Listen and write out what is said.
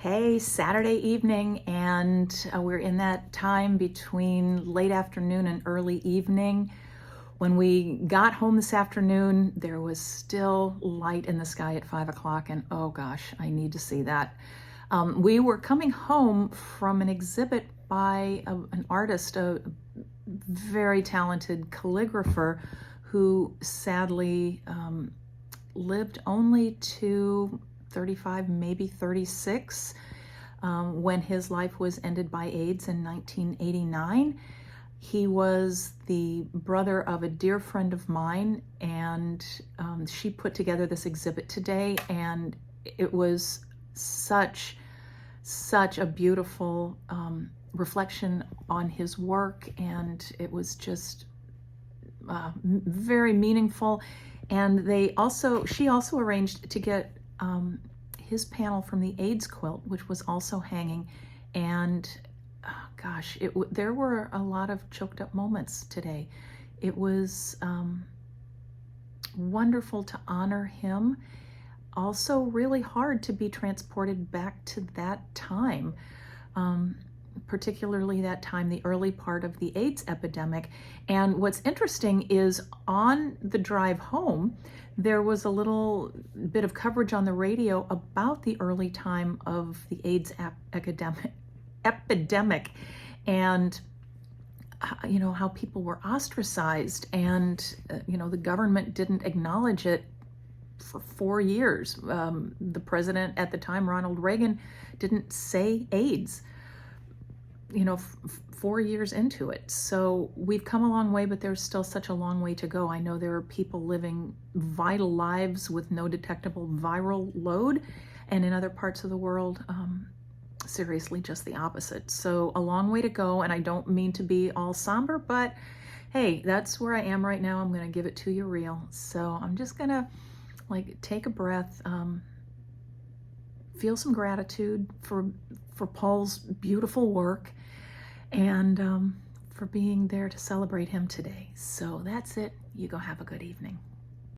Hey, Saturday evening, and we're in that time between late afternoon and early evening. When we got home this afternoon, there was still light in the sky at 5 o'clock, and oh gosh, I need to see that. We were coming home from an exhibit by an artist, a very talented calligrapher who sadly lived only to 35, maybe 36, when his life was ended by AIDS in 1989. He was the brother of a dear friend of mine, and she put together this exhibit today, and it was such a beautiful reflection on his work, and it was just very meaningful. And she also arranged to get his panel from the AIDS quilt, which was also hanging. And gosh, there were a lot of choked up moments today. It was wonderful to honor him. Also really hard to be transported back to that time, particularly that time, the early part of the AIDS epidemic. And what's interesting is on the drive home, there was a little bit of coverage on the radio about the early time of the AIDS epidemic, and how people were ostracized, and the government didn't acknowledge it for 4 years. The president at the time, Ronald Reagan, didn't say AIDS 4 years into it. So we've come a long way, but there's still such a long way to go. I know there are people living vital lives with no detectable viral load, and in other parts of the world, seriously, just the opposite. So a long way to go, and I don't mean to be all somber, but hey, that's where I am right now. I'm going to give it to you real. So I'm just going to take a breath, feel some gratitude for Paul's beautiful work, and for being there to celebrate him today. So that's it. You go have a good evening.